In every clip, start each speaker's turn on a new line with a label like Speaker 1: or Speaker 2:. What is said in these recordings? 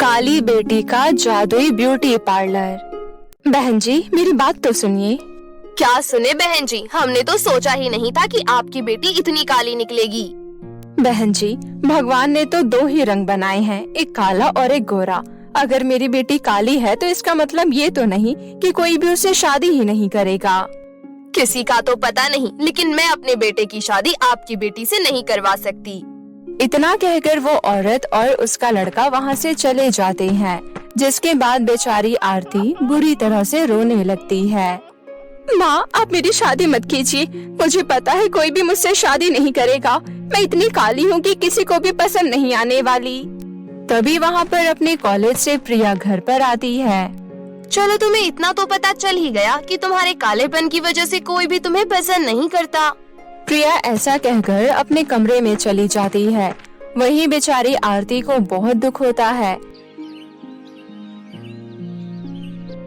Speaker 1: काली बेटी का जादुई ब्यूटी पार्लर। बहन जी, मेरी बात तो सुनिए।
Speaker 2: क्या सुने बहन जी, हमने तो सोचा ही नहीं था कि आपकी बेटी इतनी काली निकलेगी।
Speaker 1: बहन जी, भगवान ने तो दो ही रंग बनाए हैं, एक काला और एक गोरा। अगर मेरी बेटी काली है तो इसका मतलब ये तो नहीं कि कोई भी उससे शादी ही नहीं करेगा।
Speaker 2: किसी का तो पता नहीं, लेकिन मैं अपने बेटे की शादी आपकी बेटी से नहीं करवा सकती।
Speaker 1: इतना कहकर वो औरत और उसका लड़का वहाँ से चले जाते हैं, जिसके बाद बेचारी आरती बुरी तरह से रोने लगती है। माँ, आप मेरी शादी मत कीजिए। मुझे पता है कोई भी मुझसे शादी नहीं करेगा। मैं इतनी काली हूँ कि किसी को भी पसंद नहीं आने वाली। तभी वहाँ पर अपने कॉलेज से प्रिया घर पर आती है।
Speaker 2: चलो, तुम्हें इतना तो पता चल ही गया कि तुम्हारे कालेपन की वजह से कोई भी तुम्हें पसंद नहीं करता।
Speaker 1: प्रिया ऐसा कहकर अपने कमरे में चली जाती है। वहीं बेचारी आरती को बहुत दुख होता है।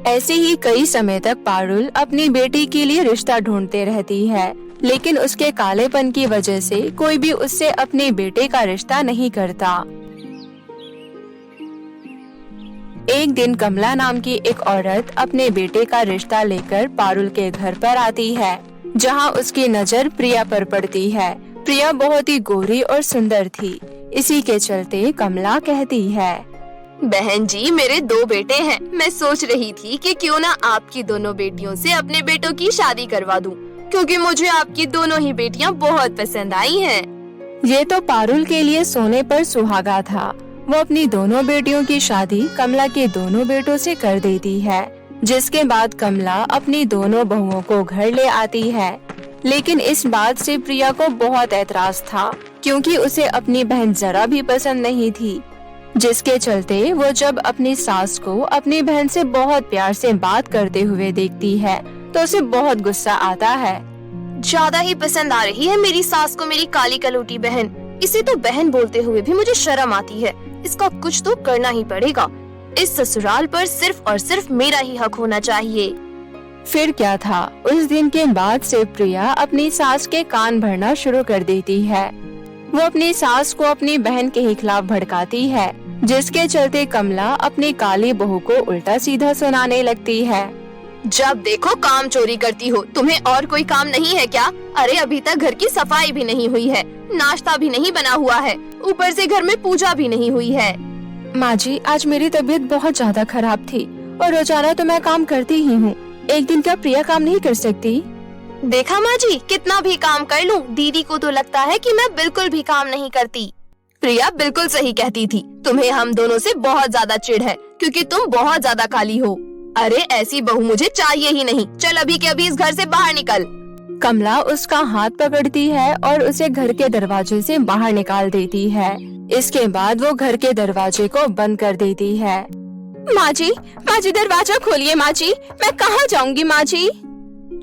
Speaker 1: ऐसे ही कई समय तक पारुल अपनी बेटी के लिए रिश्ता ढूंढते रहती है, लेकिन उसके कालेपन की वजह से कोई भी उससे अपने बेटे का रिश्ता नहीं करता। एक दिन कमला नाम की एक औरत अपने बेटे का रिश्ता लेकर पारुल के घर पर आती है, जहां उसकी नजर प्रिया पर पड़ती है। प्रिया बहुत ही गोरी और सुंदर थी। इसी के चलते कमला कहती है,
Speaker 2: बहन जी, मेरे दो बेटे हैं। मैं सोच रही थी कि क्यों ना आपकी दोनों बेटियों से अपने बेटों की शादी करवा दूं, क्योंकि मुझे आपकी दोनों ही बेटियां बहुत पसंद आई हैं।
Speaker 1: ये तो पारुल के लिए सोने पर सुहागा था। वो अपनी दोनों बेटियों की शादी कमला के दोनों बेटों से कर देती है, जिसके बाद कमला अपनी दोनों बहुओं को घर ले आती है। लेकिन इस बात से प्रिया को बहुत ऐतराज था, क्योंकि उसे अपनी बहन जरा भी पसंद नहीं थी। जिसके चलते वो जब अपनी सास को अपनी बहन से बहुत प्यार से बात करते हुए देखती है तो उसे बहुत गुस्सा आता है।
Speaker 2: ज्यादा ही पसंद आ रही है मेरी सास को मेरी काली कलूटी बहन। इसे तो बहन बोलते हुए भी मुझे शर्म आती है। इसका कुछ तो करना ही पड़ेगा। इस ससुराल पर सिर्फ और सिर्फ मेरा ही हक होना चाहिए।
Speaker 1: फिर क्या था, उस दिन के बाद से प्रिया अपनी सास के कान भरना शुरू कर देती है। वो अपनी सास को अपनी बहन के ही खिलाफ भड़काती है, जिसके चलते कमला अपनी काली बहू को उल्टा सीधा सुनाने लगती है।
Speaker 2: जब देखो काम चोरी करती हो। तुम्हें और कोई काम नहीं है क्या? अरे अभी तक घर की सफाई भी नहीं हुई है, नाश्ता भी नहीं बना हुआ है, ऊपर से घर में पूजा भी नहीं हुई है।
Speaker 1: माँ जी, आज मेरी तबीयत बहुत ज्यादा खराब थी और रोजाना तो मैं काम करती ही हूँ। एक दिन क्या प्रिया काम नहीं कर सकती?
Speaker 2: देखा माँ जी, कितना भी काम कर लूं, दीदी को तो लगता है कि मैं बिल्कुल भी काम नहीं करती। प्रिया बिल्कुल सही कहती थी। तुम्हें हम दोनों से बहुत ज्यादा चिढ़ है, क्योंकि तुम बहुत ज्यादा काली हो। अरे ऐसी बहू मुझे चाहिए ही नहीं। चल अभी के अभी इस घर से बाहर निकल।
Speaker 1: कमला उसका हाथ पकड़ती है और उसे घर के दरवाजे से बाहर निकाल देती है। इसके बाद वो घर के दरवाजे को बंद कर देती है। माँ जी, दरवाजा खोलिए माँ जी, मैं कहाँ जाऊँगी माँ जी?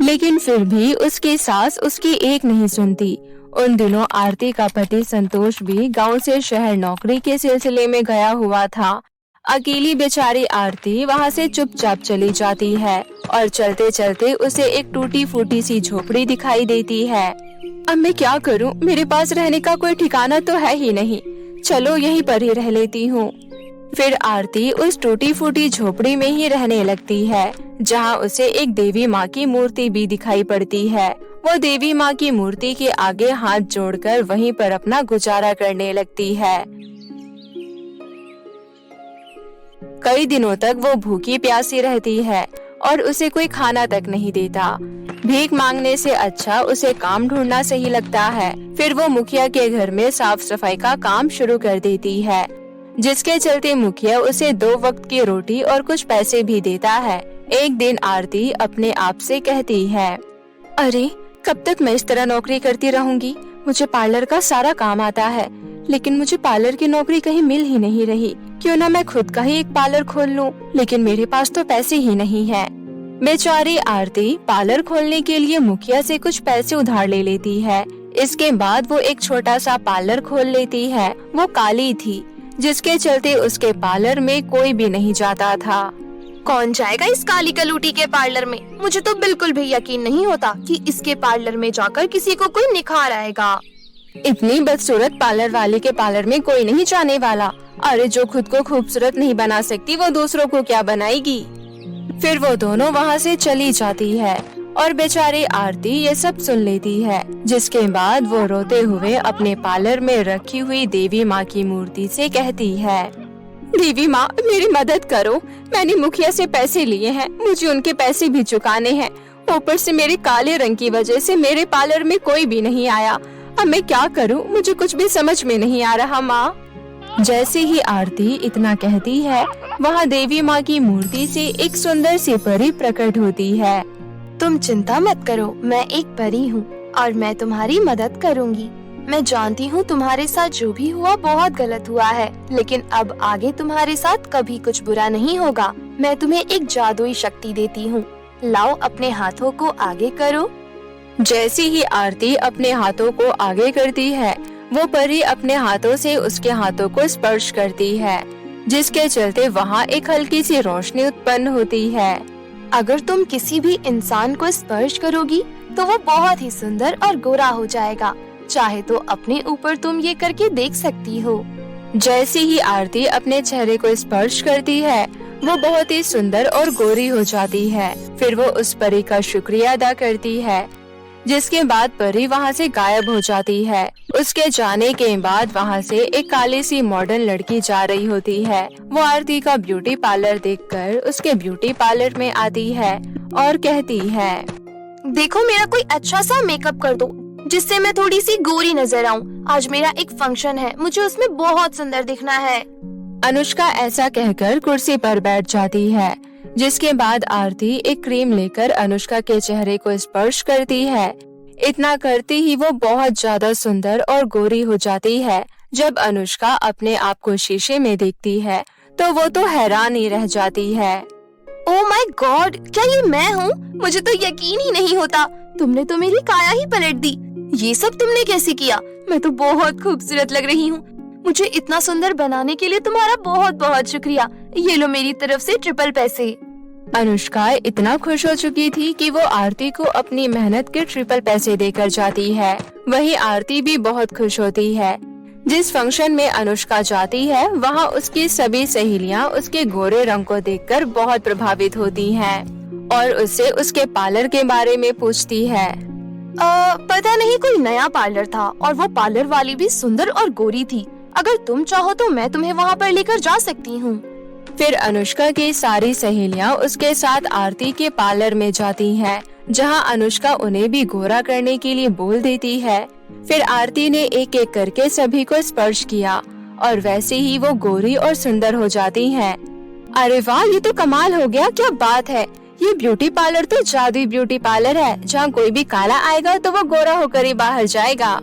Speaker 1: लेकिन फिर भी उसकी सास उसकी एक नहीं सुनती। उन दिनों आरती का पति संतोष भी गांव से शहर नौकरी के सिलसिले में गया हुआ था। अकेली बेचारी आरती वहां से चुपचाप चली जाती है और चलते चलते उसे एक टूटी फूटी सी झोपड़ी दिखाई देती है। अब मैं क्या करूं? मेरे पास रहने का कोई ठिकाना तो है ही नहीं। चलो यहीं पर ही रह लेती हूँ। फिर आरती उस टूटी फूटी झोपड़ी में ही रहने लगती है, जहाँ उसे एक देवी माँ की मूर्ति भी दिखाई पड़ती है। वो देवी माँ की मूर्ति के आगे हाथ जोड़कर वहीं पर अपना गुजारा करने लगती है। कई दिनों तक वो भूखी प्यासी रहती है और उसे कोई खाना तक नहीं देता। भीख मांगने से अच्छा उसे काम ढूंढना सही लगता है। फिर वो मुखिया के घर में साफ सफाई का काम शुरू कर देती है, जिसके चलते मुखिया उसे 2 वक्त की रोटी और कुछ पैसे भी देता है। एक दिन आरती अपने आप से कहती है, अरे कब तक मैं इस तरह नौकरी करती रहूंगी? मुझे पार्लर का सारा काम आता है, लेकिन मुझे पार्लर की नौकरी कहीं मिल ही नहीं रही। क्यों ना मैं खुद का ही एक पार्लर खोल लूं, लेकिन मेरे पास तो पैसे ही नहीं है। बेचारी आरती पार्लर खोलने के लिए मुखिया से कुछ पैसे उधार ले लेती है। इसके बाद वो एक छोटा सा पार्लर खोल लेती है। वो काली थी, जिसके चलते उसके पार्लर में कोई भी नहीं जाता था।
Speaker 2: कौन जाएगा इस काली कलूटी के पार्लर में? मुझे तो बिल्कुल भी यकीन नहीं होता कि इसके पार्लर में जाकर किसी को कोई निखार आएगा।
Speaker 1: इतनी बदसूरत पार्लर वाले के पार्लर में कोई नहीं जाने वाला। अरे जो खुद को खूबसूरत नहीं बना सकती वो दूसरों को क्या बनाएगी। फिर वो दोनों वहाँ से चली जाती है और बेचारी आरती ये सब सुन लेती है, जिसके बाद वो रोते हुए अपने पार्लर में रखी हुई देवी माँ की मूर्ति से कहती है, देवी माँ मेरी मदद करो, मैंने मुखिया से पैसे लिए हैं, मुझे उनके पैसे भी चुकाने हैं। ऊपर से मेरे काले रंग की वजह से मेरे पार्लर में कोई भी नहीं आया। अब मैं क्या करूँ, मुझे कुछ भी समझ में नहीं आ रहा माँ। जैसे ही आरती इतना कहती है, वहाँ देवी माँ की मूर्ति से एक सुंदर सी परी प्रकट होती है।
Speaker 2: तुम चिंता मत करो, मैं एक परी हूँ और मैं तुम्हारी मदद करूँगी। मैं जानती हूँ तुम्हारे साथ जो भी हुआ बहुत गलत हुआ है, लेकिन अब आगे तुम्हारे साथ कभी कुछ बुरा नहीं होगा। मैं तुम्हें एक जादुई शक्ति देती हूँ, लाओ अपने हाथों को आगे करो।
Speaker 1: जैसे ही आरती अपने हाथों को आगे करती है, वो परी अपने हाथों से उसके हाथों को स्पर्श करती है, जिसके चलते वहाँ एक हल्की सी रोशनी उत्पन्न होती है।
Speaker 2: अगर तुम किसी भी इंसान को स्पर्श करोगी तो वो बहुत ही सुंदर और गोरा हो जाएगा। चाहे तो अपने ऊपर तुम ये करके देख सकती हो।
Speaker 1: जैसे ही आरती अपने चेहरे को स्पर्श करती है, वो बहुत ही सुंदर और गोरी हो जाती है। फिर वो उस परी का शुक्रिया अदा करती है, जिसके बाद परी वहाँ से गायब हो जाती है। उसके जाने के बाद वहाँ से एक काली सी मॉडर्न लड़की जा रही होती है। वो आरती का ब्यूटी पार्लर देखकर उसके ब्यूटी पार्लर में आती है और कहती है,
Speaker 2: देखो मेरा कोई अच्छा सा मेकअप कर दो जिससे मैं थोड़ी सी गोरी नजर आऊं। आज मेरा एक फंक्शन है, मुझे उसमें बहुत सुंदर दिखना है।
Speaker 1: अनुष्का ऐसा कहकर कुर्सी पर बैठ जाती है, जिसके बाद आरती एक क्रीम लेकर अनुष्का के चेहरे को स्पर्श करती है। इतना करती ही वो बहुत ज्यादा सुंदर और गोरी हो जाती है। जब अनुष्का अपने आप को शीशे में देखती है तो वो तो हैरान ही रह जाती है।
Speaker 2: ओह माय गॉड, क्या ये मैं हूँ? मुझे तो यकीन ही नहीं होता। तुमने तो मेरी काया ही पलट दी। ये सब तुमने कैसे किया? मैं तो बहुत खूबसूरत लग रही हूँ। मुझे इतना सुंदर बनाने के लिए तुम्हारा बहुत बहुत शुक्रिया। ये लो मेरी तरफ से ट्रिपल पैसे।
Speaker 1: अनुष्का इतना खुश हो चुकी थी कि वो आरती को अपनी मेहनत के ट्रिपल पैसे देकर जाती है। वहीं आरती भी बहुत खुश होती है। जिस फंक्शन में अनुष्का जाती है, वहाँ उसकी सभी सहेलियाँ उसके गोरे रंग को देखकर बहुत प्रभावित होती हैं और उससे उसके पार्लर के बारे में पूछती है।
Speaker 2: पता नहीं, कोई नया पार्लर था और वो पार्लर वाली भी सुंदर और गोरी थी। अगर तुम चाहो तो मैं तुम्हें वहाँ पर लेकर जा सकती हूँ।
Speaker 1: फिर अनुष्का की सारी सहेलियाँ उसके साथ आरती के पार्लर में जाती हैं, जहाँ अनुष्का उन्हें भी गोरा करने के लिए बोल देती है। फिर आरती ने एक एक करके सभी को स्पर्श किया और वैसे ही वो गोरी और सुंदर हो जाती हैं। अरे वाह, ये तो कमाल हो गया, क्या बात है। ये ब्यूटी पार्लर तो जादुई ब्यूटी पार्लर है, जहाँ कोई भी काला आएगा तो वो गोरा होकर ही बाहर जाएगा।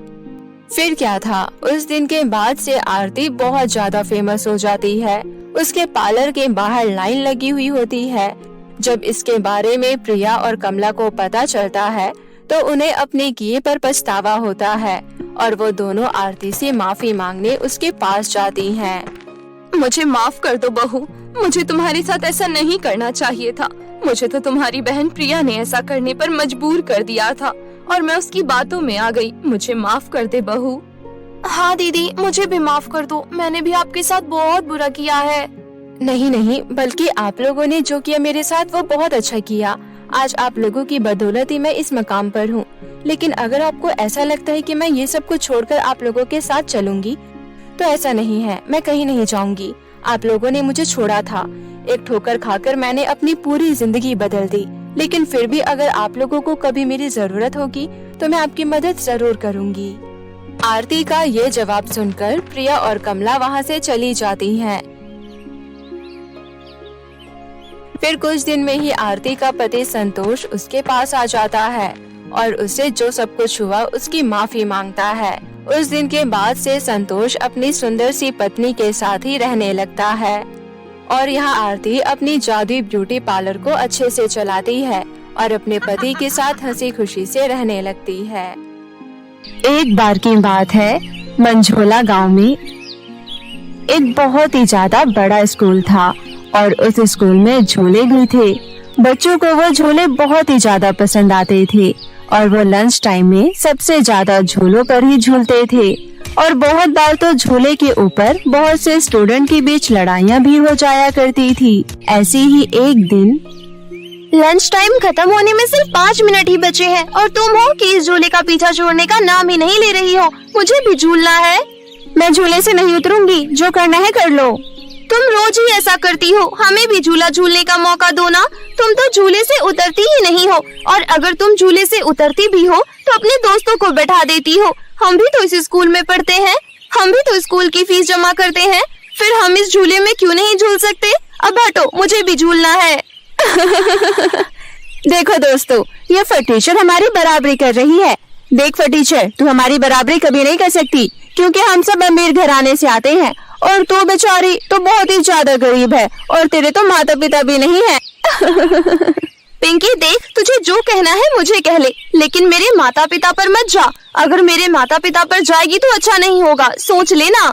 Speaker 1: फिर क्या था, उस दिन के बाद से आरती बहुत ज्यादा फेमस हो जाती है। उसके पार्लर के बाहर लाइन लगी हुई होती है। जब इसके बारे में प्रिया और कमला को पता चलता है तो उन्हें अपने किए पर पछतावा होता है और वो दोनों आरती से माफी मांगने उसके पास जाती हैं।
Speaker 2: मुझे माफ कर दो बहू, मुझे तुम्हारे साथ ऐसा नहीं करना चाहिए था। मुझे तो तुम्हारी बहन प्रिया ने ऐसा करने पर मजबूर कर दिया था और मैं उसकी बातों में आ गई। मुझे माफ कर दे बहू। हाँ दीदी, मुझे भी माफ कर दो, मैंने भी आपके साथ बहुत बुरा किया है।
Speaker 1: नहीं नहीं, बल्कि आप लोगों ने जो किया मेरे साथ वो बहुत अच्छा किया। आज आप लोगों की बदौलत ही मैं इस मकाम पर हूँ। लेकिन अगर आपको ऐसा लगता है कि मैं ये सब कुछ छोड़कर आप लोगों के साथ चलूंगी तो ऐसा नहीं है, मैं कहीं नहीं जाऊंगी। आप लोगों ने मुझे छोड़ा था, एक ठोकर खाकर मैंने अपनी पूरी जिंदगी बदल दी। लेकिन फिर भी अगर आप लोगों को कभी मेरी जरूरत होगी तो मैं आपकी मदद जरूर करूंगी। आरती का ये जवाब सुनकर प्रिया और कमला वहाँ से चली जाती हैं। फिर कुछ दिन में ही आरती का पति संतोष उसके पास आ जाता है और उससे जो सब कुछ हुआ उसकी माफी मांगता है। उस दिन के बाद से संतोष अपनी सुंदर सी पत्नी के साथ ही रहने लगता है और यहाँ आरती अपनी जादुई ब्यूटी पार्लर को अच्छे से चलाती है और अपने पति के साथ हंसी खुशी से रहने लगती है। एक बार की बात है, मंझोला गांव में एक बहुत ही ज्यादा बड़ा स्कूल था और उस स्कूल में झूले भी थे। बच्चों को वो झूले बहुत ही ज्यादा पसंद आते थे और वो लंच टाइम में सबसे ज्यादा झूलों पर ही झूलते थे और बहुत बार तो झूले के ऊपर बहुत से स्टूडेंट के बीच लड़ाइयाँ भी हो जाया करती थी। ऐसे ही एक दिन
Speaker 2: लंच टाइम खत्म होने में सिर्फ 5 मिनट ही बचे हैं और तुम हो कि इस झूले का पीछा छोड़ने का नाम ही नहीं ले रही हो। मुझे भी झूलना है।
Speaker 1: मैं झूले से नहीं उतरूंगी, जो करना है कर लो।
Speaker 2: तुम रोज ही ऐसा करती हो, हमें भी झूला झूलने का मौका दो ना। तुम तो झूले से उतरती ही नहीं हो और अगर तुम झूले से उतरती भी हो तो अपने दोस्तों को बैठा देती हो। हम भी तो इस स्कूल में पढ़ते हैं, हम भी तो स्कूल की फीस जमा करते हैं, फिर हम इस झूले में क्यों नहीं झूल सकते? अब हटो, मुझे भी झूलना है।
Speaker 1: देखो दोस्तों, ये फटीचर हमारी बराबरी कर रही है। देख फटीचर, तू हमारी बराबरी कभी नहीं कर सकती क्योंकि हम सब अमीर घराने से आते हैं और तू बेचारी तो बहुत ही ज्यादा गरीब है और तेरे तो माता पिता भी नहीं है।
Speaker 2: पिंकी देख, तुझे जो कहना है मुझे कह ले, लेकिन मेरे माता पिता पर मत जा। अगर मेरे माता पिता पर जाएगी तो अच्छा नहीं होगा, सोच लेना।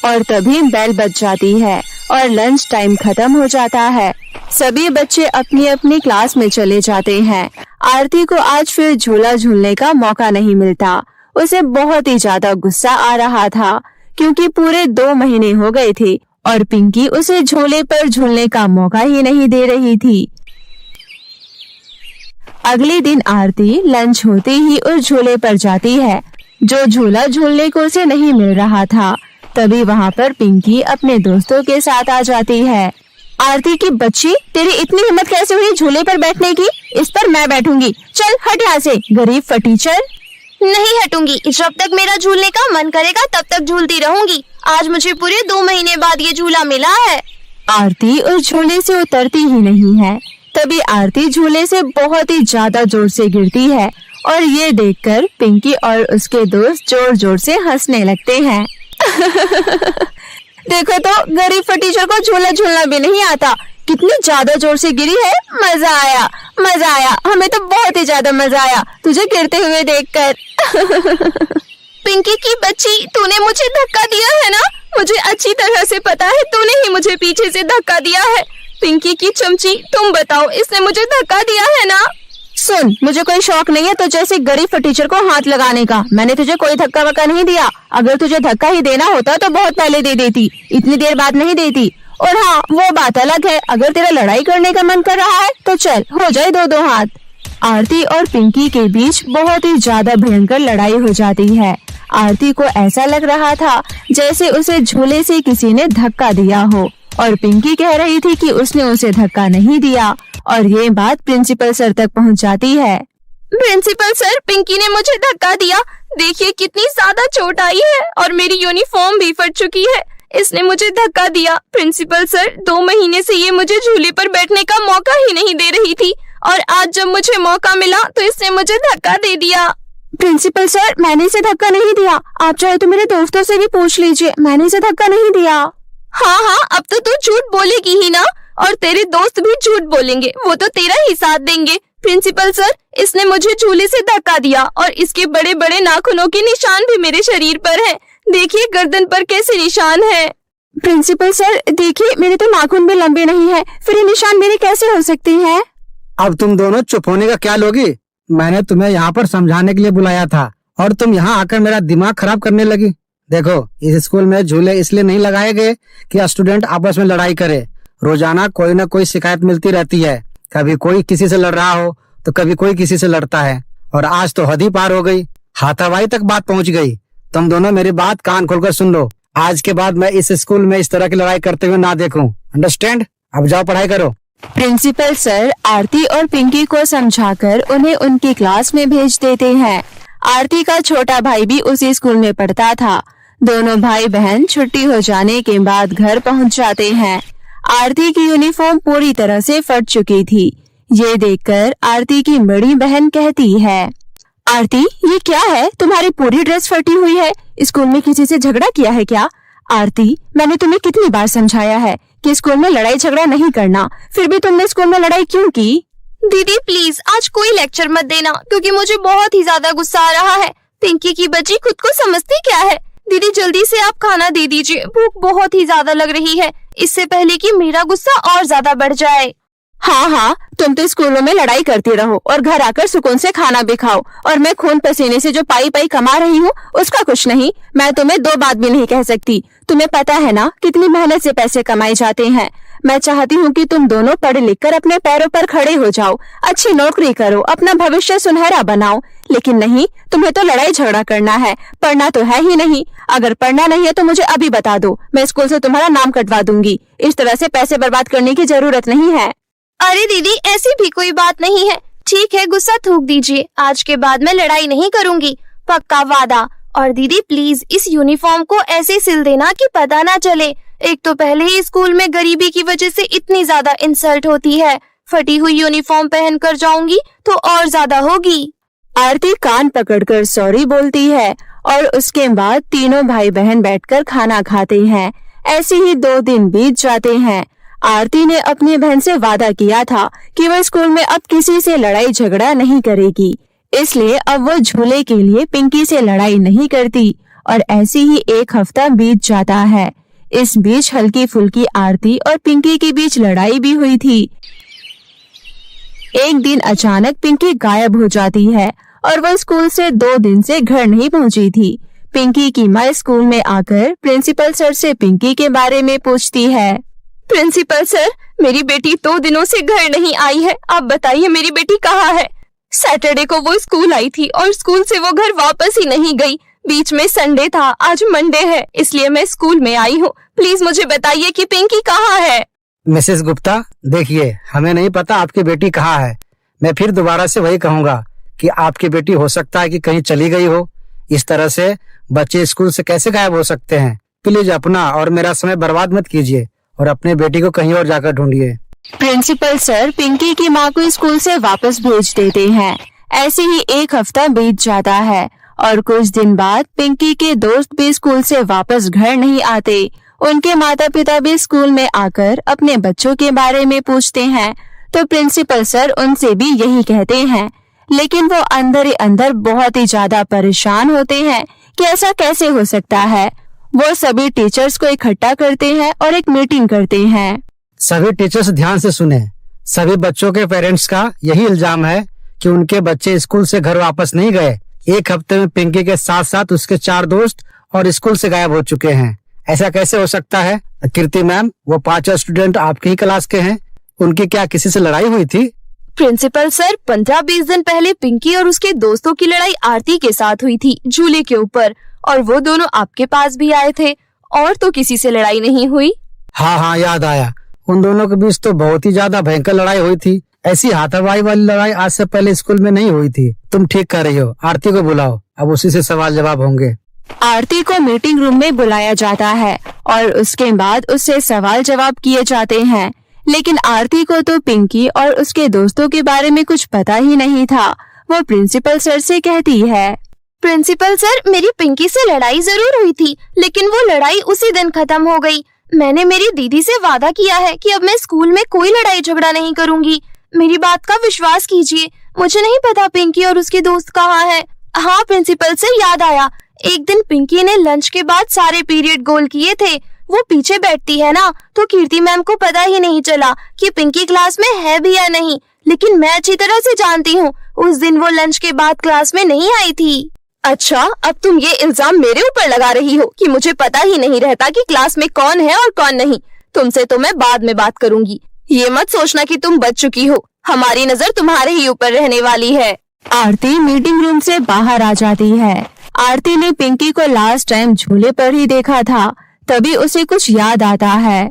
Speaker 1: और तभी बेल बज जाती है और लंच टाइम खत्म हो जाता है। सभी बच्चे अपनी अपनी क्लास में चले जाते हैं। आरती को आज फिर झूला झूलने का मौका नहीं मिलता। उसे बहुत ही ज्यादा गुस्सा आ रहा था क्योंकि पूरे 2 महीने हो गए थे और पिंकी उसे झूले पर झूलने का मौका ही नहीं दे रही थी। अगले दिन आरती लंच होते ही उस झूले पर जाती है जो झूला झूलने को उसे नहीं मिल रहा था। तभी वहाँ पर पिंकी अपने दोस्तों के साथ आ जाती है। आरती की बच्ची, तेरी इतनी हिम्मत कैसे हुई झूले पर बैठने की? इस पर मैं बैठूंगी, चल हट यहाँ से, गरीब फटीचर।
Speaker 2: नहीं हटूंगी, जब तक मेरा झूलने का मन करेगा तब तक झूलती रहूंगी। आज मुझे पूरे 2 महीने बाद ये झूला मिला है।
Speaker 1: आरती उस झूले से उतरती ही नहीं है। तभी आरती झूले से बहुत ही ज्यादा जोर से गिरती है और ये देखकर पिंकी और उसके दोस्त जोर जोर से हंसने लगते हैं। देखो तो, गरीब फटीचर को झूला झूलना भी नहीं आता, कितनी ज्यादा जोर से गिरी है। मजा आया, मजा आया, हमें तो बहुत ही ज्यादा मजा आया तुझे गिरते हुए देखकर।
Speaker 2: पिंकी की बच्ची, तूने मुझे धक्का दिया है ना? मुझे अच्छी तरह से पता है, तूने ही मुझे पीछे से धक्का दिया है। पिंकी की चमची, तुम बताओ, इसने मुझे धक्का दिया है ना?
Speaker 1: सुन, मुझे कोई शौक नहीं है तो जैसे गरीब फटीचर को हाथ लगाने का। मैंने तुझे कोई धक्का वक्का नहीं दिया। अगर तुझे धक्का ही देना होता तो बहुत पहले दे देती, इतनी देर बाद नहीं देती। और हाँ, वो बात अलग है, अगर तेरा लड़ाई करने का मन कर रहा है तो चल, हो जाए 2-2 हाथ। आरती और पिंकी के बीच बहुत ही ज्यादा भयंकर लड़ाई हो जाती है। आरती को ऐसा लग रहा था जैसे उसे झूले से किसी ने धक्का दिया हो और पिंकी कह रही थी कि उसने उसे धक्का नहीं दिया और ये बात प्रिंसिपल सर तक पहुंच जाती है।
Speaker 2: प्रिंसिपल सर, पिंकी ने मुझे धक्का दिया। देखिए कितनी ज्यादा चोट आई है और मेरी यूनिफॉर्म भी फट चुकी है। इसने मुझे धक्का दिया। प्रिंसिपल सर, 2 महीने से ये मुझे झूले पर बैठने का मौका ही नहीं दे रही थी और आज जब मुझे मौका मिला तो इसने मुझे धक्का दे दिया।
Speaker 1: प्रिंसिपल सर, मैंने इसे धक्का नहीं दिया। आप चाहे तो मेरे दोस्तों से भी पूछ लीजिए, मैंने इसे धक्का नहीं दिया।
Speaker 2: हाँ, अब तो तू झूठ बोलेगी ही ना, और तेरे दोस्त भी झूठ बोलेंगे, वो तो तेरा ही साथ देंगे। प्रिंसिपल सर, इसने मुझे झूले से धक्का दिया और इसके बड़े बड़े नाखूनों के निशान भी मेरे शरीर पर हैं। देखिए गर्दन पर कैसे निशान है।
Speaker 1: प्रिंसिपल सर, देखिए मेरे तो नाखून भी लंबे नहीं है, फिर ये निशान मेरे कैसे हो सकते हैं?
Speaker 3: अब तुम दोनों चुप होने का क्या लोगी? मैंने तुम्हें यहाँ पर समझाने के लिए बुलाया था और तुम यहाँ आकर मेरा दिमाग खराब करने लगी। देखो, इस स्कूल में झूले इसलिए नहीं लगाए गए कि स्टूडेंट आपस में लड़ाई करे। रोजाना कोई न कोई शिकायत मिलती रहती है, कभी कोई किसी से लड़ रहा हो तो कभी कोई किसी से लड़ता है और आज तो हद ही पार हो गई, हाथापाई तक बात पहुँच गई। तुम दोनों मेरी बात कान खोलकर सुन लो। आज के बाद मैं इस स्कूल में इस तरह की लड़ाई करते हुए ना देखूं। अंडरस्टैंड? अब जाओ पढ़ाई करो।
Speaker 1: प्रिंसिपल सर आरती और पिंकी को समझाकर उन्हें उनकी क्लास में भेज देते हैं। आरती का छोटा भाई भी उसी स्कूल में पढ़ता था। दोनों भाई बहन छुट्टी हो जाने के बाद घर पहुंच जाते हैं। आरती की यूनिफॉर्म पूरी तरह से फट चुकी थी। ये देखकर आरती की बड़ी बहन कहती है, आरती ये क्या है, तुम्हारी पूरी ड्रेस फटी हुई है, स्कूल में किसी से झगड़ा किया है क्या? आरती, मैंने तुम्हें कितनी बार समझाया है कि स्कूल में लड़ाई झगड़ा नहीं करना, फिर भी तुमने स्कूल में लड़ाई क्यों की?
Speaker 2: दीदी प्लीज आज कोई लेक्चर मत देना क्योंकि मुझे बहुत ही ज्यादा गुस्सा आ रहा है। पिंकी की बच्ची खुद को समझती क्या है। दीदी जल्दी से आप खाना दे दीजिए, भूख बहुत ही ज्यादा लग रही है, इससे पहले कि मेरा गुस्सा और ज्यादा बढ़ जाए।
Speaker 1: हाँ हाँ, तुम तो स्कूलों में लड़ाई करती रहो और घर आकर सुकून से खाना भी खाओ, और मैं खून पसीने से जो पाई पाई कमा रही हूँ उसका कुछ नहीं। मैं तुम्हें दो बात भी नहीं कह सकती। तुम्हें पता है ना कितनी मेहनत से पैसे कमाए जाते हैं। मैं चाहती हूँ कि तुम दोनों पढ़ लिख कर अपने पैरों पर खड़े हो जाओ, अच्छी नौकरी करो, अपना भविष्य सुनहरा बनाओ। लेकिन नहीं, तुम्हें तो लड़ाई झगड़ा करना है, पढ़ना तो है ही नहीं। अगर पढ़ना नहीं है तो मुझे अभी बता दो, मैं स्कूल से तुम्हारा नाम कटवा दूंगी। इस तरह से पैसे बर्बाद करने की जरूरत नहीं है।
Speaker 2: अरे दीदी, ऐसी भी कोई बात नहीं है। ठीक है, गुस्सा थूक दीजिए। आज के बाद मैं लड़ाई नहीं करूंगी, पक्का वादा। और दीदी प्लीज इस यूनिफॉर्म को ऐसे सिल देना कि पता ना चले। एक तो पहले ही स्कूल में गरीबी की वजह से इतनी ज्यादा इंसल्ट होती है, फटी हुई यूनिफॉर्म पहन कर जाऊंगी तो और ज्यादा होगी।
Speaker 1: आरती कान पकड़कर सॉरी बोलती है और उसके बाद तीनों भाई बहन बैठकर खाना खाते हैं। ऐसे ही 2 दिन बीत जाते हैं। आरती ने अपनी बहन से वादा किया था कि वह स्कूल में अब किसी से लड़ाई झगड़ा नहीं करेगी, इसलिए अब वो झूले के लिए पिंकी से लड़ाई नहीं करती। और ऐसे ही 1 हफ्ता बीत जाता है। इस बीच हल्की फुल्की आरती और पिंकी के बीच लड़ाई भी हुई थी। एक दिन अचानक पिंकी गायब हो जाती है और वो स्कूल से 2 दिन से घर नहीं पहुंची थी। पिंकी की माँ स्कूल में आकर प्रिंसिपल सर से पिंकी के बारे में पूछती है।
Speaker 2: प्रिंसिपल सर, मेरी बेटी 2 दिनों से घर नहीं आई है, आप बताइए मेरी बेटी कहाँ है? सैटरडे को वो स्कूल आई थी और स्कूल से वो घर वापस ही नहीं गई। बीच में संडे था, आज मंडे है, इसलिए मैं स्कूल में आई हूँ। प्लीज मुझे बताइए कि पिंकी कहाँ है?
Speaker 3: मिसेस गुप्ता, देखिए, हमें नहीं पता आपकी बेटी कहाँ है। मैं फिर दोबारा से वही कहूँगा कि आपकी बेटी हो सकता है कि कहीं चली गई हो। इस तरह से बच्चे स्कूल से कैसे गायब हो सकते हैं? प्लीज अपना और मेरा समय बर्बाद मत कीजिए और अपने बेटी को कहीं और जाकर ढूंढिए।
Speaker 1: प्रिंसिपल सर पिंकी की माँ को स्कूल से वापस भेज देते हैं। ऐसे ही 1 हफ्ता बीत जाता है और कुछ दिन बाद पिंकी के दोस्त भी स्कूल से वापस घर नहीं आते। उनके माता पिता भी स्कूल में आकर अपने बच्चों के बारे में पूछते हैं तो प्रिंसिपल सर उनसे भी यही कहते हैं। लेकिन वो अंदर ही अंदर बहुत ही ज्यादा परेशान होते हैं कि ऐसा कैसे हो सकता है। वो सभी टीचर्स को इकट्ठा करते हैं और एक मीटिंग करते हैं।
Speaker 3: सभी टीचर्स ध्यान से सुने। सभी बच्चों के पेरेंट्स का यही इल्जाम है कि उनके बच्चे स्कूल से घर वापस नहीं गए। 1 हफ्ते में पिंकी के साथ साथ उसके 4 दोस्त और स्कूल से गायब हो चुके हैं। ऐसा कैसे हो सकता है? कीर्ति मैम, वो 5 स्टूडेंट आपकी ही क्लास के हैं, उनकी क्या किसी से लड़ाई हुई थी?
Speaker 2: प्रिंसिपल सर, 15-20 दिन पहले पिंकी और उसके दोस्तों की लड़ाई आरती के साथ हुई थी झूले के ऊपर, और वो दोनों आपके पास भी आए थे। और तो किसी से लड़ाई नहीं हुई।
Speaker 3: हाँ, याद आया। उन दोनों के बीच तो बहुत ही ज्यादा भयंकर लड़ाई हुई थी। ऐसी हाथापाई वाली लड़ाई आज से पहले स्कूल में नहीं हुई थी। तुम ठीक कर रही हो। आरती को बुलाओ, अब उसी से सवाल जवाब होंगे।
Speaker 1: आरती को मीटिंग रूम में बुलाया जाता है और उसके बाद उससे सवाल जवाब किए जाते हैं। लेकिन आरती को तो पिंकी और उसके दोस्तों के बारे में कुछ पता ही नहीं था। वो प्रिंसिपल सर से कहती है,
Speaker 2: प्रिंसिपल सर, मेरी पिंकी से लड़ाई जरूर हुई थी, लेकिन वो लड़ाई उसी दिन खत्म हो गई। मैंने मेरी दीदी से वादा किया है कि अब मैं स्कूल में कोई लड़ाई झगड़ा नहीं करूंगी। मेरी बात का विश्वास कीजिए। मुझे नहीं पता पिंकी और उसके दोस्त कहाँ हैं। हाँ प्रिंसिपल सर, याद आया, एक दिन पिंकी ने लंच के बाद सारे पीरियड गोल किए थे। वो पीछे बैठती है ना, तो कीर्ति मैम को पता ही नहीं चला कि पिंकी क्लास में है भी या नहीं। लेकिन मैं अच्छी तरह से जानती हूँ, उस दिन वो लंच के बाद क्लास में नहीं आई थी।
Speaker 1: अच्छा, अब तुम ये इल्जाम मेरे ऊपर लगा रही हो कि मुझे पता ही नहीं रहता कि क्लास में कौन है और कौन नहीं। तुमसे तो मैं बाद में बात करूंगी। ये मत सोचना कि तुम बच चुकी हो। हमारी नजर तुम्हारे ही ऊपर रहने वाली है। आरती मीटिंग रूम से बाहर आ जाती है। आरती ने पिंकी को लास्ट टाइम झूले पर ही देखा था, तभी उसे कुछ याद आता है।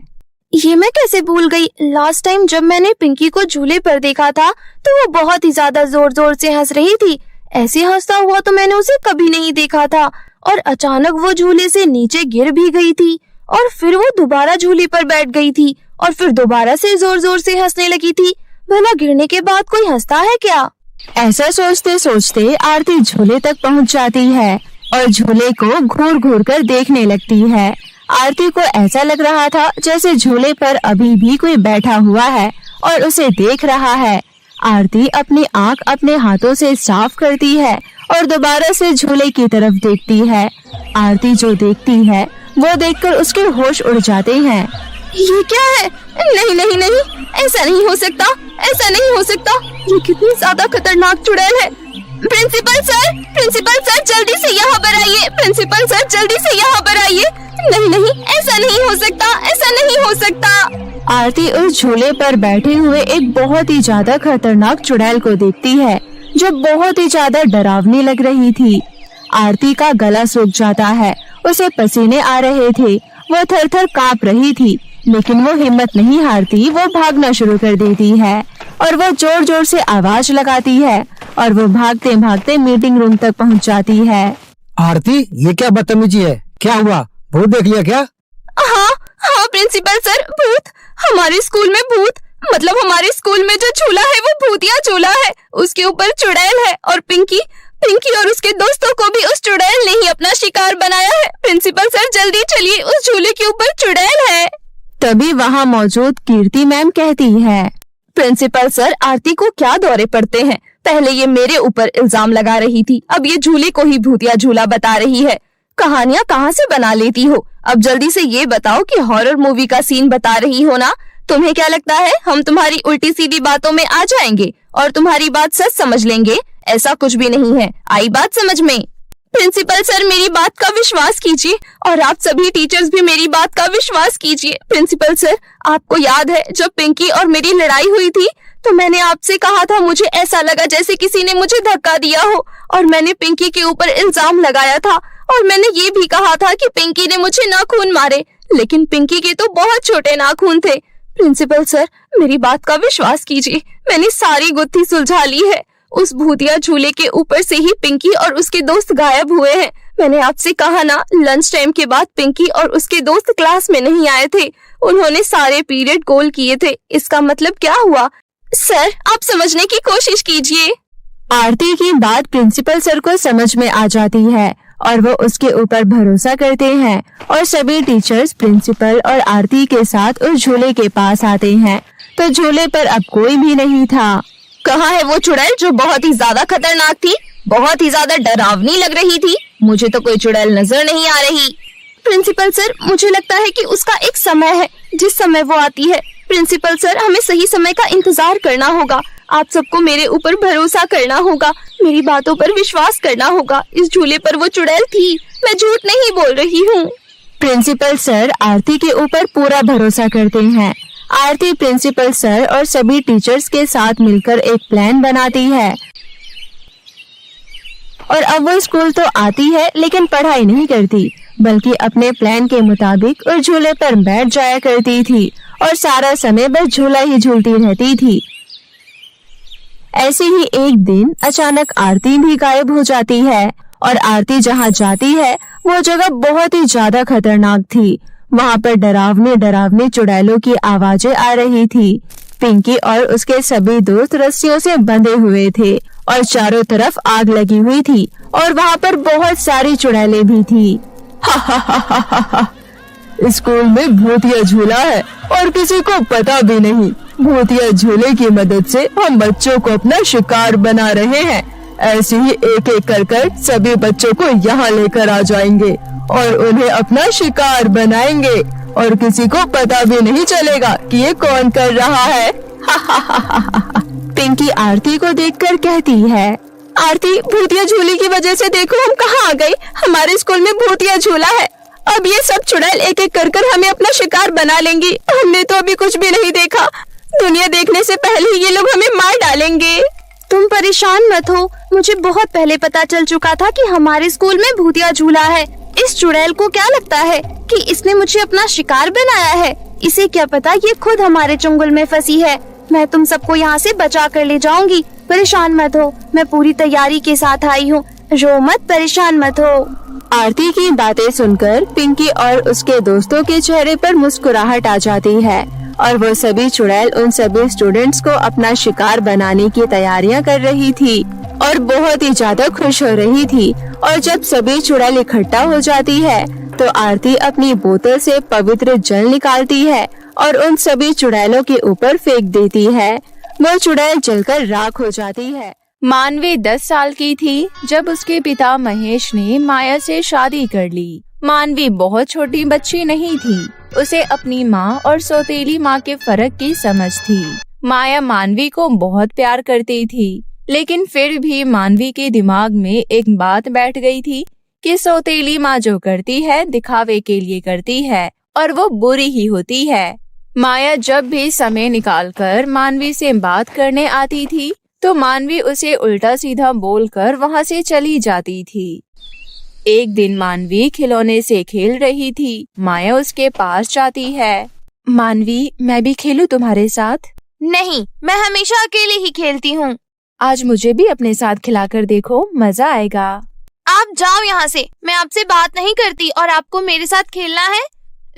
Speaker 2: ये मैं कैसे भूल गई? लास्ट टाइम जब मैंने पिंकी को झूले पर देखा था तो वो बहुत ही ज्यादा जोर जोर से हंस रही थी। ऐसे हंसता हुआ तो मैंने उसे कभी नहीं देखा था। और अचानक वो झूले से नीचे गिर भी गई थी और फिर वो दोबारा झूले पर बैठ गई थी और फिर दोबारा से जोर जोर से हंसने लगी थी। भला गिरने के बाद कोई हंसता है क्या?
Speaker 1: ऐसा सोचते सोचते आरती झूले तक पहुंच जाती है और झूले को घूर घूर कर देखने लगती है। आरती को ऐसा लग रहा था जैसे झूले पर अभी भी कोई बैठा हुआ है और उसे देख रहा है। आरती अपनी आंख अपने हाथों से साफ करती है और दोबारा से झूले की तरफ देखती है। आरती जो देखती है वो देखकर उसके होश उड़ जाते हैं।
Speaker 2: ये क्या है? नहीं नहीं नहीं, ऐसा नहीं हो सकता, ऐसा नहीं हो सकता। ये कितनी ज्यादा खतरनाक चुड़ैल है। प्रिंसिपल सर जल्दी से यहाँ पर आइए। प्रिंसिपल सर जल्दी से यहाँ पर आइए। नहीं नहीं, ऐसा नहीं हो सकता, ऐसा नहीं हो सकता।
Speaker 1: आरती उस झूले पर बैठे हुए एक बहुत ही ज्यादा खतरनाक चुड़ैल को देखती है जो बहुत ही ज्यादा डरावनी लग रही थी। आरती का गला सूख जाता है, उसे पसीने आ रहे थे, वो थर-थर कांप रही थी, लेकिन वो हिम्मत नहीं हारती। वो भागना शुरू कर देती है और वो जोर जोर से आवाज लगाती है और वो भागते भागते मीटिंग रूम तक पहुंच जाती है।
Speaker 3: आरती, ये क्या बदतमीजी है? क्या हुआ? भूत देख लिया क्या?
Speaker 2: हाँ हाँ प्रिंसिपल सर, भूत। हमारे स्कूल में भूत, मतलब हमारे स्कूल में जो झूला है वो भूतिया झूला है। उसके ऊपर चुड़ैल है और पिंकी और उसके दोस्तों को भी उस चुड़ैल ने ही अपना शिकार बनाया है। प्रिंसिपल सर जल्दी चलिए, उस झूले के ऊपर चुड़ैल है।
Speaker 1: तभी वहाँ मौजूद कीर्ति मैम कहती है,
Speaker 2: प्रिंसिपल सर, आरती को क्या दौरे पड़ते हैं। पहले ये मेरे ऊपर इल्जाम लगा रही थी, अब ये झूले को ही भूतिया झूला बता रही है। कहानियाँ कहाँ से बना लेती हो? अब जल्दी से ये बताओ कि हॉरर मूवी का सीन बता रही हो ना? तुम्हें क्या लगता है हम तुम्हारी उल्टी सीधी बातों में आ जाएंगे और तुम्हारी बात सच समझ लेंगे? ऐसा कुछ भी नहीं है। आई बात समझ में? प्रिंसिपल सर, मेरी बात का विश्वास कीजिए और आप सभी टीचर्स भी मेरी बात का विश्वास कीजिए। प्रिंसिपल सर, आपको याद है जब पिंकी और मेरी लड़ाई हुई थी तो मैंने आपसे कहा था मुझे ऐसा लगा जैसे किसी ने मुझे धक्का दिया हो, और मैंने पिंकी के ऊपर इल्जाम लगाया था और मैंने ये भी कहा था कि पिंकी ने मुझे नाखून मारे, लेकिन पिंकी के तो बहुत छोटे नाखून थे। प्रिंसिपल सर, मेरी बात का विश्वास कीजिए, मैंने सारी गुत्थी सुलझा ली है। उस भूतिया झूले के ऊपर से ही पिंकी और उसके दोस्त गायब हुए हैं। मैंने आपसे कहा ना, लंच टाइम के बाद पिंकी और उसके दोस्त क्लास में नहीं आए थे। उन्होंने सारे पीरियड गोल किए थे। इसका मतलब क्या हुआ? सर, आप समझने की कोशिश कीजिए।
Speaker 1: आरती की बात प्रिंसिपल सर को समझ में आ जाती है और वो उसके ऊपर भरोसा करते हैं और सभी टीचर्स प्रिंसिपल और आरती के साथ उस झूले के पास आते हैं। तो झूले पर अब कोई भी नहीं था।
Speaker 2: कहाँ है वो चुड़ैल जो बहुत ही ज्यादा खतरनाक थी, बहुत ही ज्यादा डरावनी लग रही थी? मुझे तो कोई चुड़ैल नजर नहीं आ रही। प्रिंसिपल सर, मुझे लगता है कि उसका एक समय है जिस समय वो आती है। प्रिंसिपल सर, हमें सही समय का इंतजार करना होगा। आप सबको मेरे ऊपर भरोसा करना होगा, मेरी बातों पर विश्वास करना होगा। इस झूले पर वो चुड़ैल थी, मैं झूठ नहीं बोल रही हूँ।
Speaker 1: प्रिंसिपल सर आरती के ऊपर पूरा भरोसा करते हैं। आरती प्रिंसिपल सर और सभी टीचर्स के साथ मिलकर एक प्लान बनाती है और अब वो स्कूल तो आती है लेकिन पढ़ाई नहीं करती, बल्कि अपने प्लान के मुताबिक उस झूले पर बैठ जाया करती थी और सारा समय बस झूला ही झूलती रहती थी। ऐसे ही एक दिन अचानक आरती भी गायब हो जाती है और आरती जहाँ जाती है वो जगह बहुत ही ज्यादा खतरनाक थी। वहाँ पर डरावनी चुड़ैलों की आवाजें आ रही थी। पिंकी और उसके सभी दोस्त रस्सियों से बंधे हुए थे और चारों तरफ आग लगी हुई थी और वहाँ पर बहुत सारी चुड़ैलें भी थी। स्कूल में भूतिया झूला है और किसी को पता भी नहीं। भूतिया झूले की मदद से हम बच्चों को अपना शिकार बना रहे हैं। ऐसे ही एक एक कर सभी बच्चों को यहाँ लेकर आ जाएंगे और उन्हें अपना शिकार बनाएंगे और किसी को पता भी नहीं चलेगा कि ये कौन कर रहा है। पिंकी आरती को देखकर कहती है, आरती, भूतिया झूले की वजह से देखो हम कहाँ आ गए। हमारे स्कूल में भूतिया झूला है। अब ये सब चुड़ैल एक एक कर हमें अपना शिकार बना लेंगी। हमने तो अभी कुछ भी नहीं देखा। दुनिया देखने से पहले ही ये लोग हमें मार डालेंगे।
Speaker 2: तुम परेशान मत हो, मुझे बहुत पहले पता चल चुका था कि हमारे स्कूल में भूतिया झूला है। इस चुड़ैल को क्या लगता है कि इसने मुझे अपना शिकार बनाया है? इसे क्या पता ये खुद हमारे चुंगल में फंसी है। मैं तुम सबको यहाँ से बचा कर ले जाऊंगी। परेशान मत हो, मैं पूरी तैयारी के साथ आई हूँ। रो मत, परेशान मत हो।
Speaker 1: आरती की बातें सुनकर पिंकी और उसके दोस्तों के चेहरे पर मुस्कुराहट आ जाती है और वो सभी चुड़ैल उन सभी स्टूडेंट्स को अपना शिकार बनाने की तैयारियां कर रही थी और बहुत ही ज्यादा खुश हो रही थी। और जब सभी चुड़ैल इकट्ठा हो जाती है तो आरती अपनी बोतल से पवित्र जल निकालती है और उन सभी चुड़ैलों के ऊपर फेंक देती है। वो चुड़ैल जलकर राख हो जाती है।
Speaker 4: मानवी 10 साल की थी जब उसके पिता महेश ने माया से शादी कर ली।
Speaker 1: मानवी बहुत छोटी बच्ची नहीं थी। उसे अपनी माँ और सौतेली माँ के फर्क की समझ थी। माया मानवी को बहुत प्यार करती थी, लेकिन फिर भी मानवी के दिमाग में एक बात बैठ गई थी कि सौतेली माँ जो करती है दिखावे के लिए करती है और वो बुरी ही होती है। माया जब भी समय निकालकर मानवी से बात करने आती थी तो मानवी उसे उल्टा सीधा बोलकर वहाँ से चली जाती थी। एक दिन मानवी खिलौने से खेल रही थी। माया उसके पास जाती है। मानवी, मैं भी खेलूं तुम्हारे साथ?
Speaker 2: नहीं, मैं हमेशा अकेले ही खेलती हूँ।
Speaker 1: आज मुझे भी अपने साथ खिलाकर देखो, मजा आएगा।
Speaker 2: आप जाओ यहाँ से, मैं आपसे बात नहीं करती और आपको मेरे साथ खेलना है।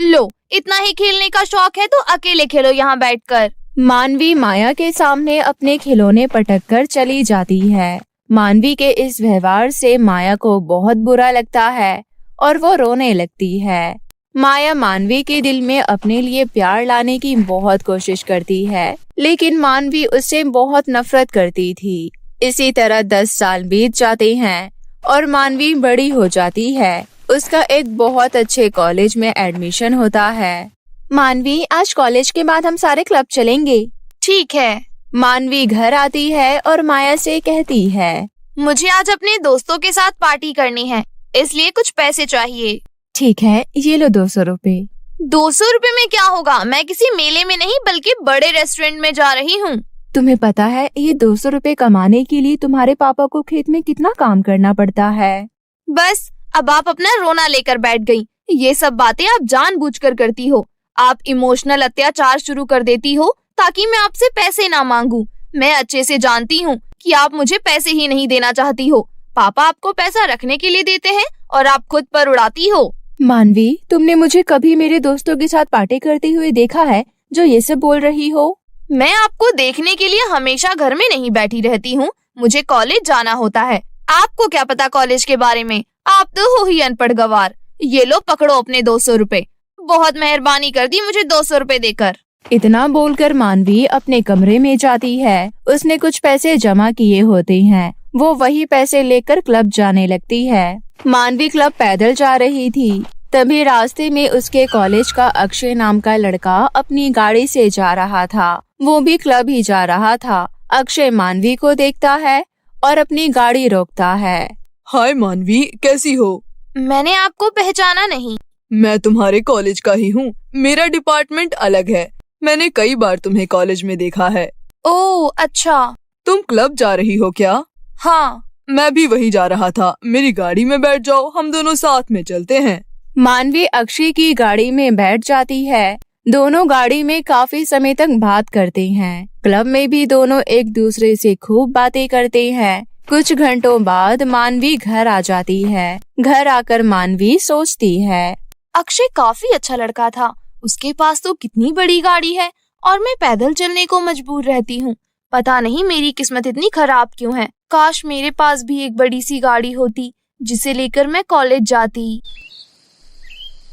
Speaker 2: लो, इतना ही खेलने का शौक है तो अकेले खेलो यहाँ बैठकर।
Speaker 1: मानवी माया के सामने अपने खिलौने पटक कर चली जाती है। मानवी के इस व्यवहार से माया को बहुत बुरा लगता है और वो रोने लगती है। माया मानवी के दिल में अपने लिए प्यार लाने की बहुत कोशिश करती है, लेकिन मानवी उससे बहुत नफरत करती थी। इसी तरह 10 साल बीत जाते हैं और मानवी बड़ी हो जाती है। उसका एक बहुत अच्छे कॉलेज में एडमिशन होता है। मानवी, आज कॉलेज के बाद हम सारे क्लब चलेंगे।
Speaker 2: ठीक है।
Speaker 1: मानवी घर आती है और माया से कहती है,
Speaker 2: मुझे आज अपने दोस्तों के साथ पार्टी करनी है, इसलिए कुछ पैसे चाहिए।
Speaker 1: ठीक है, ये लो 200 रुपए।
Speaker 2: 200 रुपए में क्या होगा? मैं किसी मेले में नहीं बल्कि बड़े रेस्टोरेंट में जा रही हूँ।
Speaker 1: तुम्हें पता है ये 200 रुपए कमाने के लिए तुम्हारे पापा को खेत में कितना काम करना पड़ता है?
Speaker 2: बस अब आप अपना रोना लेकर बैठ गई। ये सब बातें आप जानबूझकर करती हो। आप इमोशनल अत्याचार शुरू कर देती हो ताकि मैं आपसे पैसे ना मांगू। मैं अच्छे से जानती हूँ कि आप मुझे पैसे ही नहीं देना चाहती हो। पापा आपको पैसा रखने के लिए देते हैं और आप खुद पर उड़ाती हो।
Speaker 1: मानवी, तुमने मुझे कभी मेरे दोस्तों के साथ पार्टी करते हुए देखा है जो ये सब बोल रही हो?
Speaker 2: मैं आपको देखने के लिए हमेशा घर में नहीं बैठी रहती हूँ। मुझे कॉलेज जाना होता है। आपको क्या पता कॉलेज के बारे में? आप तो हो ही अनपढ़ गवार। ये लो, पकड़ो अपने 200 रुपए। बहुत मेहरबानी कर दी मुझे 200 रुपए देकर।
Speaker 1: इतना बोलकर मानवी अपने कमरे में जाती है। उसने कुछ पैसे जमा किए होते हैं। वो वही पैसे लेकर क्लब जाने लगती है। मानवी क्लब पैदल जा रही थी। तभी रास्ते में उसके कॉलेज का अक्षय नाम का लड़का अपनी गाड़ी से जा रहा था। वो भी क्लब ही जा रहा था। अक्षय मानवी को देखता है और अपनी गाड़ी रोकता है।
Speaker 4: हाय मानवी, कैसी हो?
Speaker 2: मैंने आपको पहचाना नहीं।
Speaker 4: मैं तुम्हारे कॉलेज का ही हूँ। मेरा डिपार्टमेंट अलग है। मैंने कई बार तुम्हें कॉलेज में देखा है।
Speaker 2: ओह अच्छा।
Speaker 4: तुम क्लब जा रही हो क्या?
Speaker 2: हाँ।
Speaker 4: मैं भी वही जा रहा था। मेरी गाड़ी में बैठ जाओ, हम दोनों साथ में चलते हैं।
Speaker 1: मानवी अक्षय की गाड़ी में बैठ जाती है। दोनों गाड़ी में काफी समय तक बात करते हैं। क्लब में भी दोनों एक दूसरे से खूब बातें करते हैं। कुछ घंटों बाद मानवी घर आ जाती है। घर आकर मानवी सोचती है,
Speaker 2: अक्षय काफी अच्छा लड़का था। उसके पास तो कितनी बड़ी गाड़ी है और मैं पैदल चलने को मजबूर रहती हूँ। पता नहीं मेरी किस्मत इतनी खराब क्यों है। काश मेरे पास भी एक बड़ी सी गाड़ी होती जिसे लेकर मैं कॉलेज जाती।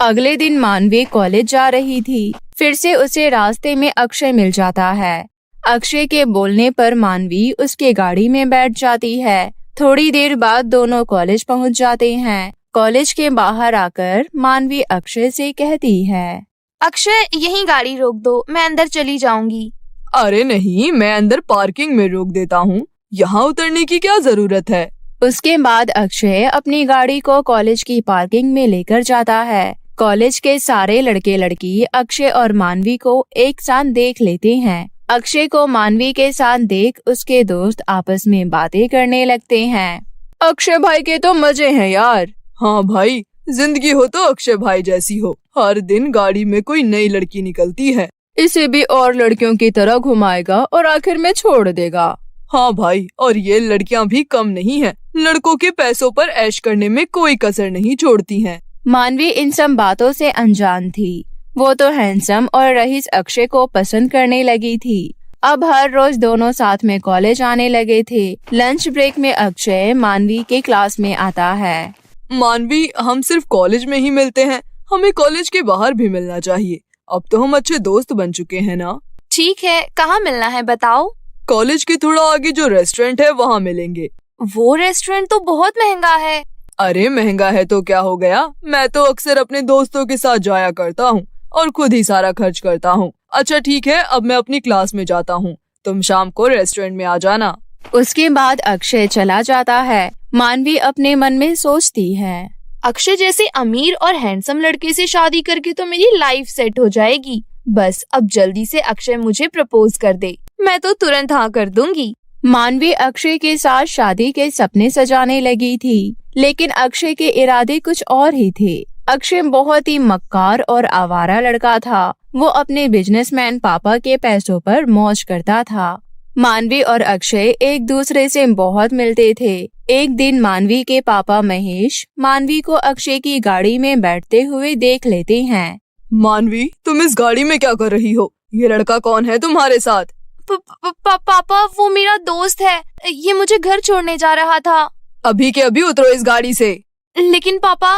Speaker 1: अगले दिन मानवी कॉलेज जा रही थी। फिर से उसे रास्ते में अक्षय मिल जाता है। अक्षय के बोलने पर मानवी उसके गाड़ी में बैठ जाती है। थोड़ी देर बाद दोनों कॉलेज पहुंच जाते हैं। कॉलेज के बाहर आकर मानवी अक्षय से कहती है,
Speaker 2: अक्षय यहीं गाड़ी रोक दो, मैं अंदर चली जाऊंगी।
Speaker 4: अरे नहीं, मैं अंदर पार्किंग में रोक देता हूँ। यहाँ उतरने की क्या जरूरत है?
Speaker 1: उसके बाद अक्षय अपनी गाड़ी को कॉलेज की पार्किंग में लेकर जाता है। कॉलेज के सारे लड़के लड़की अक्षय और मानवी को एक साथ देख लेते हैं। अक्षय को मानवी के साथ देख उसके दोस्त आपस में बातें करने लगते हैं।
Speaker 4: अक्षय भाई के तो मजे हैं यार। हाँ भाई, जिंदगी हो तो अक्षय भाई जैसी हो। हर दिन गाड़ी में कोई नई लड़की निकलती है,
Speaker 1: इसे भी और लड़कियों की तरह घुमाएगा और आखिर में छोड़ देगा।
Speaker 4: हाँ भाई, और ये लड़कियाँ भी कम नहीं हैं। लड़कों के पैसों पर ऐश करने में कोई कसर नहीं छोड़ती हैं।
Speaker 1: मानवी इन सब बातों से अनजान थी। वो तो हैंडसम और रईस अक्षय को पसंद करने लगी थी। अब हर रोज दोनों साथ में कॉलेज आने लगे थे। लंच ब्रेक में अक्षय मानवी के क्लास में आता है।
Speaker 4: मानवी, हम सिर्फ कॉलेज में ही मिलते हैं, हमें कॉलेज के बाहर भी मिलना चाहिए। अब तो हम अच्छे दोस्त बन चुके हैं ना।
Speaker 2: ठीक है, कहाँ मिलना है बताओ?
Speaker 4: कॉलेज के थोड़ा आगे जो रेस्टोरेंट है वहाँ मिलेंगे।
Speaker 2: वो रेस्टोरेंट तो बहुत महंगा है।
Speaker 4: अरे महंगा है तो क्या हो गया, मैं तो अक्सर अपने दोस्तों के साथ जाया करता हूँ और खुद ही सारा खर्च करता हूँ। अच्छा ठीक है, अब मैं अपनी क्लास में जाता हूँ, तुम शाम को रेस्टोरेंट में आ जाना।
Speaker 1: उसके बाद अक्षय चला जाता है। मानवी अपने मन में सोचती है,
Speaker 2: अक्षय जैसे अमीर और हैंडसम लड़के से शादी करके तो मेरी लाइफ सेट हो जाएगी। बस अब जल्दी से अक्षय मुझे प्रपोज कर दे, मैं तो तुरंत हाँ कर दूंगी।
Speaker 1: मानवी अक्षय के साथ शादी के सपने सजाने लगी थी, लेकिन अक्षय के इरादे कुछ और ही थे। अक्षय बहुत ही मक्कार और आवारा लड़का था। वो अपने बिजनेसमैन पापा के पैसों पर मौज करता था। मानवी और अक्षय एक दूसरे से बहुत मिलते थे। एक दिन मानवी के पापा महेश मानवी को अक्षय की गाड़ी में बैठते हुए देख लेते हैं।
Speaker 4: मानवी, तुम इस गाड़ी में क्या कर रही हो? ये लड़का कौन है तुम्हारे साथ?
Speaker 2: पापा, वो मेरा दोस्त है, ये मुझे घर छोड़ने जा रहा था।
Speaker 4: अभी के अभी उतरो इस गाड़ी से।
Speaker 2: लेकिन पापा,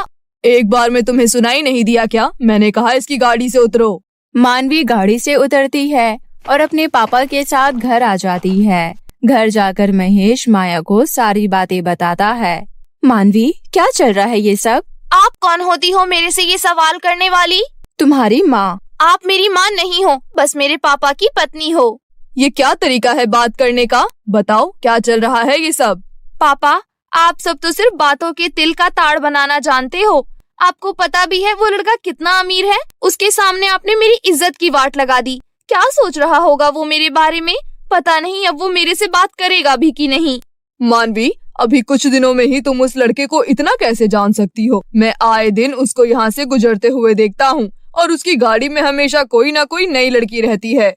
Speaker 4: एक बार में तुम्हें सुनाई नहीं दिया क्या? मैंने कहा इसकी गाड़ी से उतरो।
Speaker 1: मानवी गाड़ी से उतरती है और अपने पापा के साथ घर आ जाती है। घर जाकर महेश माया को सारी बातें बताता है। मानवी, क्या चल रहा है ये सब?
Speaker 2: आप कौन होती हो मेरे से ये सवाल करने वाली?
Speaker 1: तुम्हारी माँ।
Speaker 2: आप मेरी माँ नहीं हो, बस मेरे पापा की पत्नी हो।
Speaker 4: ये क्या तरीका है बात करने का? बताओ क्या चल रहा है ये सब?
Speaker 2: पापा, आप सब तो सिर्फ बातों के तिल का ताड़ बनाना जानते हो। आपको पता भी है वो लड़का कितना अमीर है। उसके सामने आपने मेरी इज्जत की वाट लगा दी। क्या सोच रहा होगा वो मेरे बारे में? पता नहीं अब वो मेरे से बात करेगा भी कि नहीं।
Speaker 4: मानवी, अभी कुछ दिनों में ही तुम उस लड़के को इतना कैसे जान सकती हो? मैं आए दिन उसको यहाँ से गुजरते हुए देखता हूँ और उसकी गाड़ी में हमेशा कोई ना कोई नई लड़की रहती है।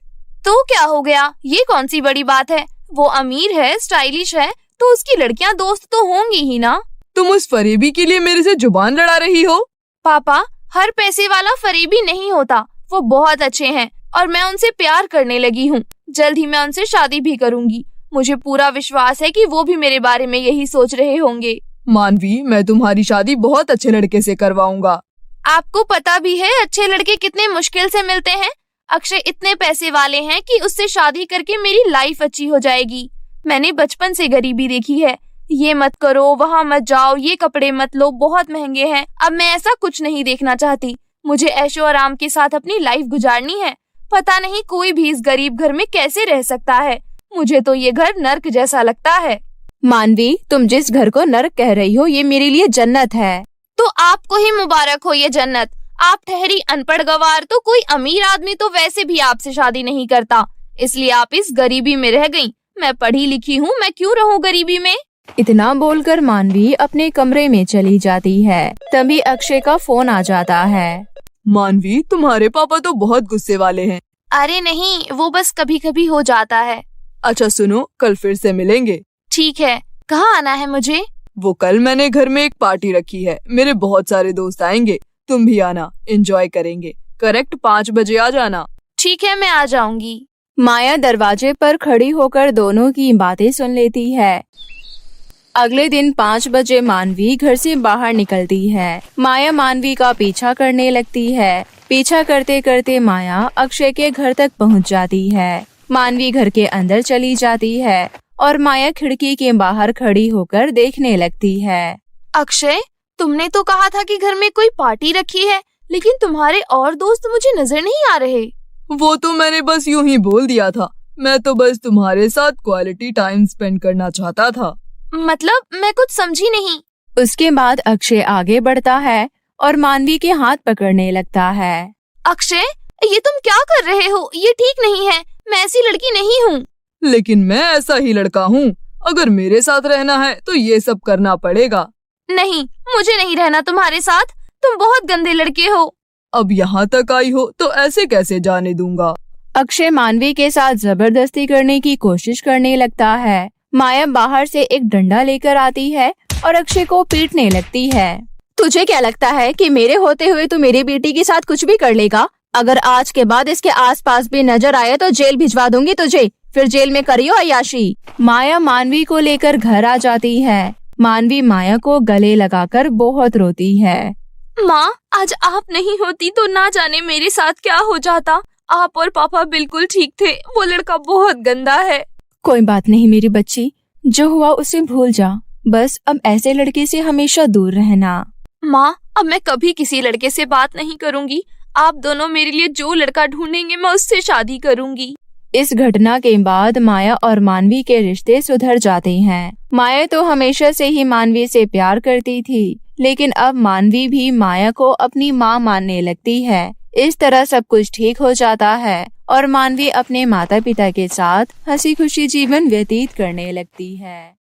Speaker 2: तो क्या हो गया? ये कौन सी बड़ी बात है? वो अमीर है, स्टाइलिश है, तो उसकी लड़कियां दोस्त तो होंगी ही ना।
Speaker 4: तुम उस फरेबी के लिए मेरे से जुबान लड़ा रही हो?
Speaker 2: पापा, हर पैसे वाला फरेबी नहीं होता। वो बहुत अच्छे हैं और मैं उनसे प्यार करने लगी हूँ। जल्द ही मैं उनसे शादी भी करूँगी। मुझे पूरा विश्वास है कि वो भी मेरे बारे में यही सोच रहे होंगे।
Speaker 4: मानवी, मैं तुम्हारी शादी बहुत अच्छे लड़के से करवाऊंगा।
Speaker 2: आपको पता भी है अच्छे लड़के कितने मुश्किल से मिलते हैं। अक्षय इतने पैसे वाले हैं कि उससे शादी करके मेरी लाइफ अच्छी हो जाएगी। मैंने बचपन से गरीबी देखी है। ये मत करो, वहाँ मत जाओ, ये कपड़े मत लो, बहुत महंगे हैं। अब मैं ऐसा कुछ नहीं देखना चाहती। मुझे ऐशो आराम के साथ अपनी लाइफ गुजारनी है। पता नहीं कोई भी इस गरीब घर में कैसे रह सकता है। मुझे तो ये घर नर्क जैसा लगता है।
Speaker 1: मानवी, तुम जिस घर को नर्क कह रही हो ये मेरे लिए जन्नत है।
Speaker 2: तो आपको ही मुबारक हो ये जन्नत। आप ठहरी अनपढ़ गवार, तो कोई अमीर आदमी तो वैसे भी आपसे शादी नहीं करता, इसलिए आप इस गरीबी में रह गई। मैं पढ़ी लिखी हूँ, मैं क्यों रहूँ गरीबी में।
Speaker 1: इतना बोलकर मानवी अपने कमरे में चली जाती है। तभी अक्षय का फोन आ जाता है।
Speaker 4: मानवी, तुम्हारे पापा तो बहुत गुस्से वाले हैं।
Speaker 2: अरे नहीं, वो बस कभी कभी हो जाता है।
Speaker 4: अच्छा सुनो, कल फिर से मिलेंगे।
Speaker 2: ठीक है, कहाँ आना है मुझे?
Speaker 4: वो कल मैंने घर में एक पार्टी रखी है, मेरे बहुत सारे दोस्त आएंगे, तुम भी आना, एंजॉय करेंगे। करेक्ट 5 बजे आ जाना।
Speaker 2: ठीक है, मैं आ जाऊंगी।
Speaker 1: माया दरवाजे पर खड़ी होकर दोनों की बातें सुन लेती है। अगले दिन 5 बजे मानवी घर से बाहर निकलती है। माया मानवी का पीछा करने लगती है। पीछा करते करते माया अक्षय के घर तक पहुंच जाती है। मानवी घर के अंदर चली जाती है और माया खिड़की के बाहर खड़ी होकर देखने लगती है।
Speaker 2: अक्षय, तुमने तो कहा था कि घर में कोई पार्टी रखी है, लेकिन तुम्हारे और दोस्त मुझे नजर नहीं आ रहे।
Speaker 4: वो तो मैंने बस यूं ही बोल दिया था। मैं तो बस तुम्हारे साथ क्वालिटी टाइम स्पेंड करना चाहता था।
Speaker 2: मतलब मैं कुछ समझी नहीं।
Speaker 1: उसके बाद अक्षय आगे बढ़ता है और मानवी के हाथ पकड़ने लगता है।
Speaker 2: अक्षय, ये तुम क्या कर रहे हो? ये ठीक नहीं है। मैं ऐसी लड़की नहीं हूँ।
Speaker 4: लेकिन मैं ऐसा ही लड़का हूँ। अगर मेरे साथ रहना है तो ये सब करना पड़ेगा।
Speaker 2: नहीं, मुझे नहीं रहना तुम्हारे साथ। तुम बहुत गंदे लड़के हो।
Speaker 4: अब यहाँ तक आई हो तो ऐसे कैसे जाने दूंगा।
Speaker 1: अक्षय मानवी के साथ जबरदस्ती करने की कोशिश करने लगता है। माया बाहर से एक डंडा लेकर आती है और अक्षय को पीटने लगती है। तुझे क्या लगता है कि मेरे होते हुए तू मेरी बेटी के साथ कुछ भी कर लेगा? अगर आज के बाद इसके आसपास भी नजर आए तो जेल भिजवा दूंगी तुझे, फिर जेल में करियो अय्याशी। माया मानवी को लेकर घर आ जाती है। मानवी माया को गले लगाकर बहुत रोती है।
Speaker 2: माँ, आज आप नहीं होती तो ना जाने मेरे साथ क्या हो जाता। आप और पापा बिल्कुल ठीक थे। वो लड़का बहुत गंदा है।
Speaker 1: कोई बात नहीं मेरी बच्ची, जो हुआ उसे भूल जा। बस अब ऐसे लड़के से हमेशा दूर रहना।
Speaker 2: माँ, अब मैं कभी किसी लड़के से बात नहीं करूंगी। आप दोनों मेरे लिए जो लड़का ढूंढेंगे मैं उससे शादी करूंगी।
Speaker 1: इस घटना के बाद माया और मानवी के रिश्ते सुधर जाते हैं। माया तो हमेशा से ही मानवी से प्यार करती थी, लेकिन अब मानवी भी माया को अपनी माँ मानने लगती है। इस तरह सब कुछ ठीक हो जाता है और मानवी अपने माता पिता के साथ हंसी खुशी जीवन व्यतीत करने लगती है।